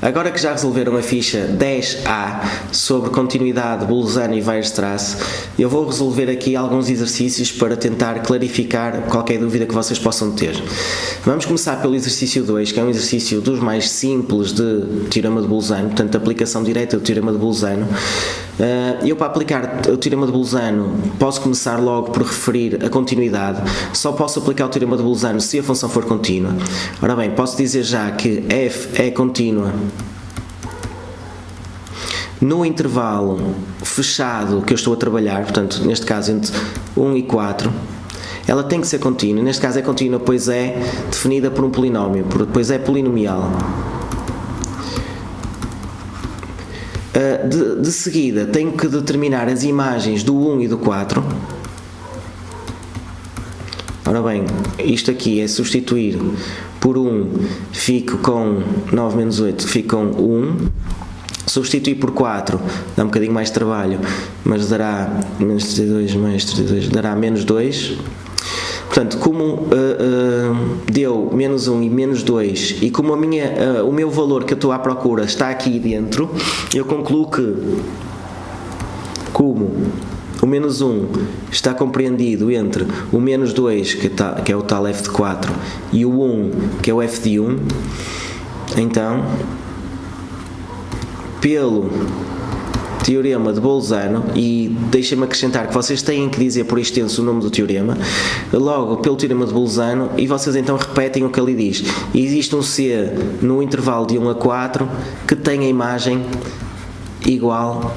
Agora que já resolveram a ficha 10A sobre continuidade booleana e Weierstrass, eu vou resolver aqui alguns exercícios para tentar clarificar qualquer dúvida que vocês possam ter. Vamos começar pelo exercício 2, que é um exercício dos mais simples de teorema de Bolzano, portanto, aplicação direta do teorema de Bolzano. Eu, para aplicar o teorema de Bolzano, posso começar logo por referir a continuidade. Só posso aplicar o teorema de Bolzano se a função for contínua. Ora bem, posso dizer já que f é contínua no intervalo fechado que eu estou a trabalhar, portanto, neste caso entre 1 e 4. Ela tem que ser contínua. Neste caso é contínua, pois é definida por um polinómio, pois é polinomial. De seguida, tenho que determinar as imagens do 1 e do 4. Ora bem, isto aqui é substituir por 1, fico com 9 menos 8, fico com 1. Substituir por 4 dá um bocadinho mais de trabalho, mas dará menos 32 mais 32, dará menos 2. Portanto, como deu menos 1 e menos 2, e como o meu valor que eu estou à procura está aqui dentro, eu concluo que, como o menos 1 está compreendido entre o menos 2, que é o tal f de 4, e o 1, que é o f de 1, então, pelo teorema de Bolzano, e deixem-me acrescentar que vocês têm que dizer por extenso o nome do teorema, logo pelo teorema de Bolzano, e vocês então repetem o que ali diz. Existe um C no intervalo de 1 a 4 que tem a imagem igual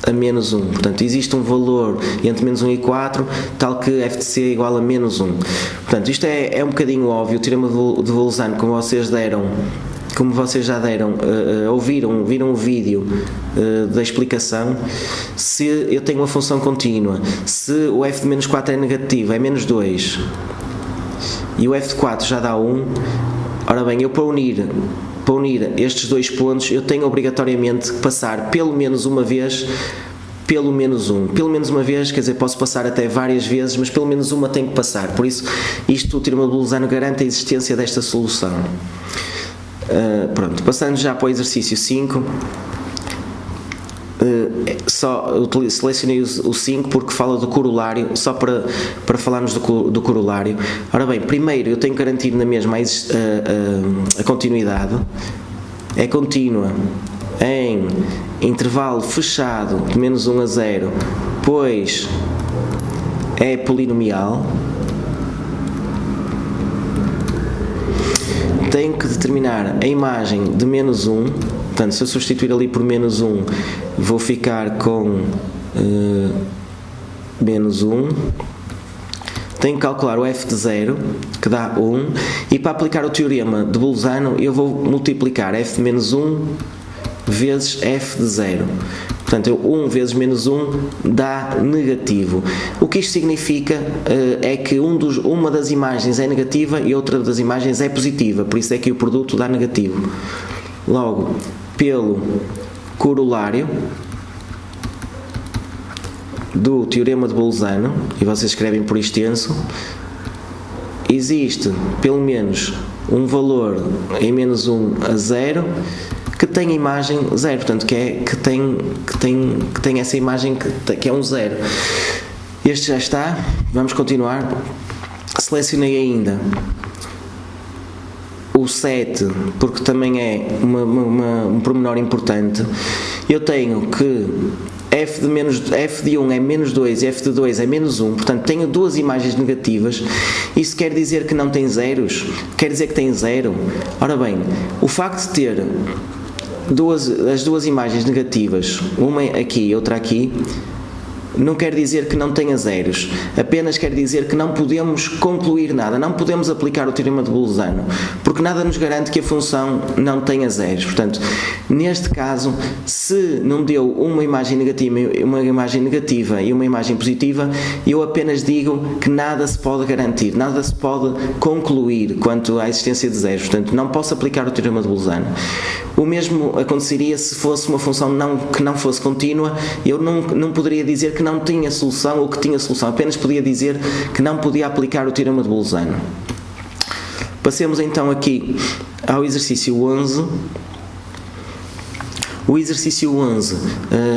a menos 1. Portanto, existe um valor entre menos 1 e 4, tal que f de C é igual a menos 1. Portanto, isto é um bocadinho óbvio. O teorema de Bolzano, como vocês já deram, viram o vídeo da explicação, se eu tenho uma função contínua, se o f de menos 4 é negativo, é menos 2, e o f de 4 já dá 1, ora bem, eu para unir estes dois pontos, eu tenho obrigatoriamente que passar pelo menos uma vez pelo menos 1. Pelo menos uma vez, quer dizer, posso passar até várias vezes, mas pelo menos uma tenho que passar. Por isso, o teorema de Bolzano garante a existência desta solução. Pronto, passando já para o exercício 5, selecionei o 5 porque fala do corolário, só para falarmos do corolário. Ora bem, primeiro eu tenho que garantir na mesma a continuidade. É contínua em intervalo fechado de menos 1 a 0, pois é polinomial. Tenho que determinar a imagem de menos 1, portanto, se eu substituir ali por menos 1, vou ficar com menos 1. Tenho que calcular o f de 0, que dá 1, e para aplicar o teorema de Bolzano, eu vou multiplicar f de menos 1 vezes f de 0. Portanto, 1 vezes menos 1 dá negativo. O que isto significa é que uma das imagens é negativa e outra das imagens é positiva, por isso é que o produto dá negativo. Logo, pelo corolário do teorema de Bolzano, e vocês escrevem por extenso, existe pelo menos um valor em menos 1 a 0 que tem a imagem 0, portanto, que tem essa imagem que é um 0. Este já está, vamos continuar. Selecionei ainda o 7, porque também é um pormenor importante. Eu tenho que f de 1 é menos 2 e f de 2 é menos 1, portanto tenho duas imagens negativas. Isso quer dizer que não tem zeros? Quer dizer que tem 0? Ora bem, o facto de ter as duas imagens negativas, uma aqui e outra aqui, não quer dizer que não tenha zeros, apenas quer dizer que não podemos concluir nada, não podemos aplicar o teorema de Bolzano, porque nada nos garante que a função não tenha zeros. Portanto, neste caso, se não deu uma imagem negativa e uma imagem positiva, eu apenas digo que nada se pode garantir, nada se pode concluir quanto à existência de zeros. Portanto, não posso aplicar o teorema de Bolzano. O mesmo aconteceria se fosse uma função que não fosse contínua. Eu não poderia dizer que não tinha solução ou que tinha solução, apenas podia dizer que não podia aplicar o teorema de Bolzano. Passemos então aqui ao exercício 11. O exercício 11,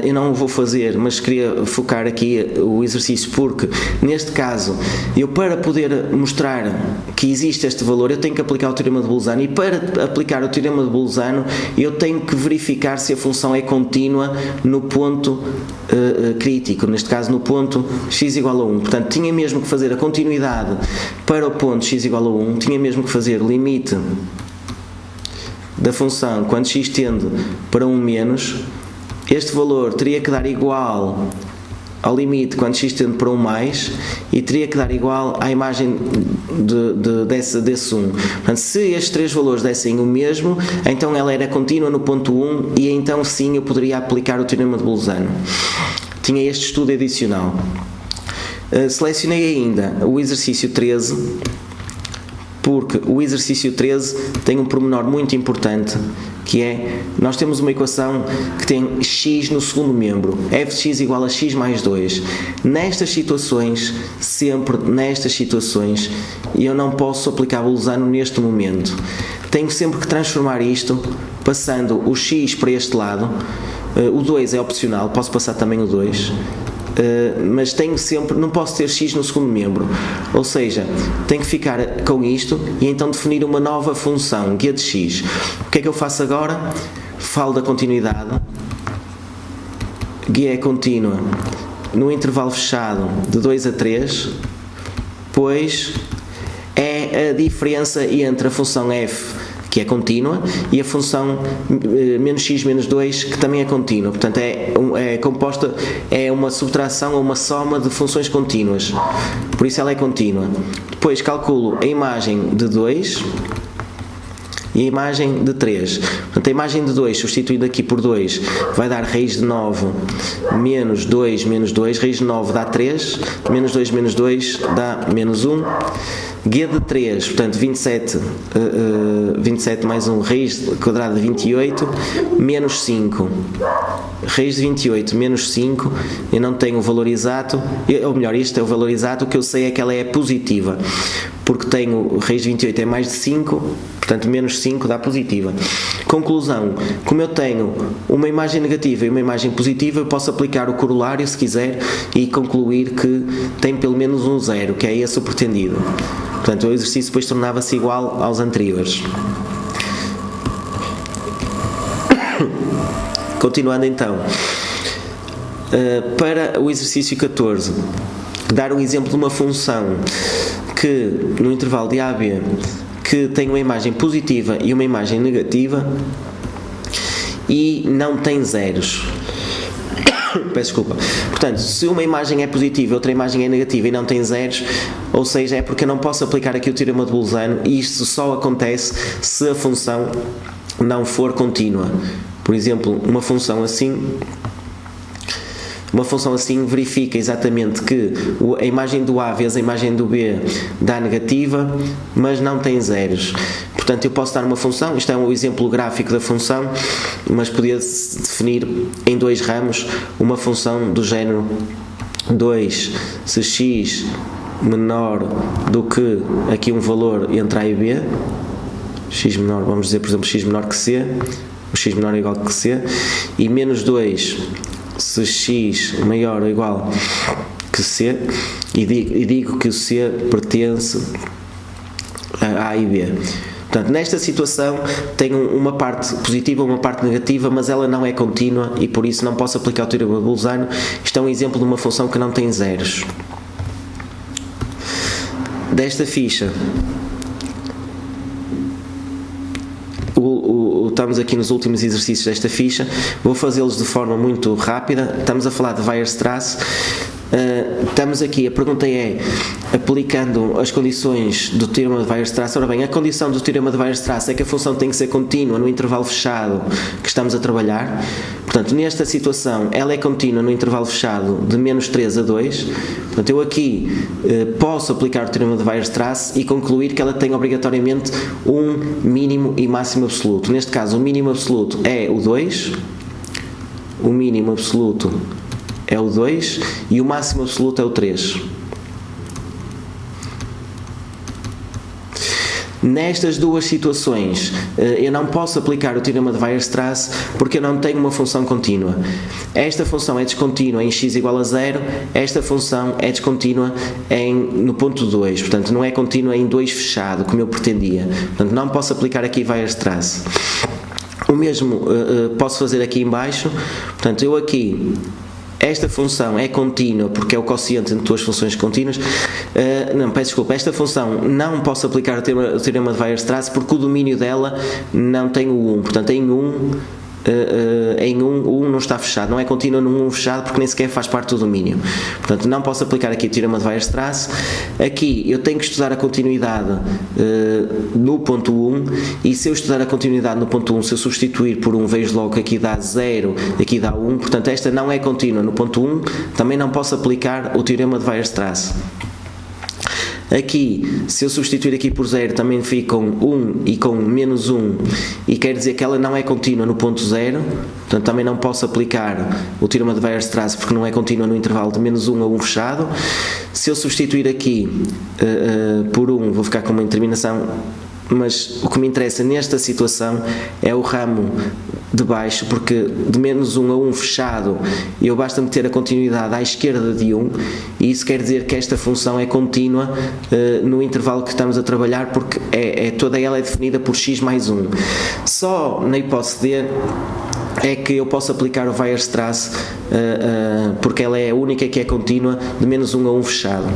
eu não o vou fazer, mas queria focar aqui o exercício porque, neste caso, eu para poder mostrar que existe este valor, eu tenho que aplicar o teorema de Bolzano, e para aplicar o teorema de Bolzano, eu tenho que verificar se a função é contínua no ponto crítico, neste caso no ponto x igual a 1. Portanto, tinha mesmo que fazer a continuidade para o ponto x igual a 1, tinha mesmo que fazer limite da função quando x tende para 1 menos, este valor teria que dar igual ao limite quando x tende para 1 mais, e teria que dar igual à imagem desse 1. Portanto, se estes três valores dessem o mesmo, então ela era contínua no ponto 1, e então sim eu poderia aplicar o teorema de Bolzano. Tinha este estudo adicional. Selecionei ainda o exercício 13, porque o exercício 13 tem um pormenor muito importante, que é, nós temos uma equação que tem x no segundo membro, f de x igual a x mais 2. Nestas situações, sempre nestas situações, eu não posso aplicar Bolzano neste momento. Tenho sempre que transformar isto, passando o x para este lado. O 2 é opcional, posso passar também o 2. Mas tenho sempre, não posso ter x no segundo membro, ou seja, tenho que ficar com isto e então definir uma nova função, g de x. O que é que eu faço agora? Falo da continuidade. G é contínua no intervalo fechado de 2 a 3, pois é a diferença entre a função f, que é contínua, e a função menos x menos 2, que também é contínua. Portanto, é composta, é uma subtração ou uma soma de funções contínuas, por isso ela é contínua. Depois calculo a imagem de 2 e a imagem de 3. Portanto, a imagem de 2, substituída aqui por 2, vai dar raiz de 9 menos 2 menos 2, raiz de 9 dá 3, menos 2 dá menos 1. G de 3, portanto 27 mais 1, raiz quadrada de 28, menos 5. Raiz de 28 menos 5, eu não tenho o valor exato, ou melhor, isto é o valor exato, o que eu sei é que ela é positiva, porque tenho raiz de 28 é mais de 5, portanto menos 5 dá positiva. Conclusão, como eu tenho uma imagem negativa e uma imagem positiva, eu posso aplicar o corolário se quiser e concluir que tem pelo menos um zero, que é esse o pretendido. Portanto, o exercício depois tornava-se igual aos anteriores. Continuando então, para o exercício 14, dar um exemplo de uma função que no intervalo de A a B que tem uma imagem positiva e uma imagem negativa e não tem zeros. Peço desculpa. Portanto, se uma imagem é positiva e outra imagem é negativa e não tem zeros, ou seja, é porque eu não posso aplicar aqui o teorema de Bolzano, e isto só acontece se a função não for contínua. Por exemplo, uma função assim verifica exatamente que a imagem do A vezes a imagem do B dá negativa, mas não tem zeros. Portanto, eu posso dar uma função, isto é um exemplo gráfico da função, mas podia-se definir em dois ramos uma função do género 2, se x menor do que aqui um valor entre A e B, x menor, vamos dizer por exemplo x menor que C, o x menor é igual que C, e menos 2 se x maior ou igual que C, e digo que o C pertence a A e B. Portanto, nesta situação tenho uma parte positiva e uma parte negativa, mas ela não é contínua e por isso não posso aplicar o teorema de Bolzano. Isto é um exemplo de uma função que não tem zeros. Desta ficha, estamos aqui nos últimos exercícios desta ficha, vou fazê-los de forma muito rápida. Estamos a falar de Weierstrass. Estamos aqui, a pergunta é, aplicando as condições do teorema de Weierstrass. Ora bem, a condição do teorema de Weierstrass é que a função tem que ser contínua no intervalo fechado que estamos a trabalhar. Portanto, nesta situação, ela é contínua no intervalo fechado de menos 3 a 2. Portanto, eu aqui posso aplicar o teorema de Weierstrass e concluir que ela tem obrigatoriamente um mínimo e máximo absoluto. Neste caso, o mínimo absoluto é o 2, o mínimo absoluto é o 2 e o máximo absoluto é o 3. Nestas duas situações, eu não posso aplicar o teorema de Weierstrass porque eu não tenho uma função contínua. Esta função é descontínua em x igual a 0, esta função é descontínua no ponto 2, portanto não é contínua em 2 fechado, como eu pretendia. Portanto não posso aplicar aqui Weierstrass. O mesmo posso fazer aqui em baixo, portanto eu aqui, esta função é contínua porque é o quociente entre duas funções contínuas. Não, peço desculpa, esta função não posso aplicar o teorema de Weierstrass porque o domínio dela não tem o 1, portanto em 1 o 1 não está fechado, não é contínua num 1 fechado porque nem sequer faz parte do domínio, portanto não posso aplicar aqui o teorema de Weierstrass. Aqui eu tenho que estudar a continuidade no ponto 1, e se eu estudar a continuidade no ponto 1, se eu substituir por 1, vejo logo que aqui dá 0, aqui dá 1, portanto esta não é contínua no ponto 1, também não posso aplicar o teorema de Weierstrass. Aqui, se eu substituir aqui por 0, também ficam 1 e com menos 1, e quer dizer que ela não é contínua no ponto 0, portanto também não posso aplicar o teorema de Weierstrass porque não é contínua no intervalo de menos 1 a 1 fechado. Se eu substituir aqui por 1, vou ficar com uma indeterminação, mas o que me interessa nesta situação é o ramo de baixo, porque de menos 1 a 1 fechado eu basta-me ter a continuidade à esquerda de 1, e isso quer dizer que esta função é contínua no intervalo que estamos a trabalhar, porque toda ela é definida por x mais 1. Só na hipótese D é que eu posso aplicar o Weierstrass porque ela é a única que é contínua de menos 1 a 1 fechado.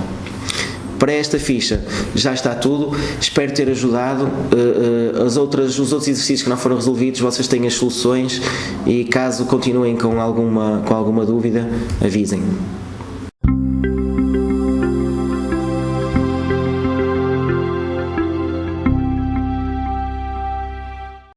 Para esta ficha já está tudo, espero ter ajudado. Os outros exercícios que não foram resolvidos, vocês têm as soluções, e caso continuem com alguma dúvida, avisem.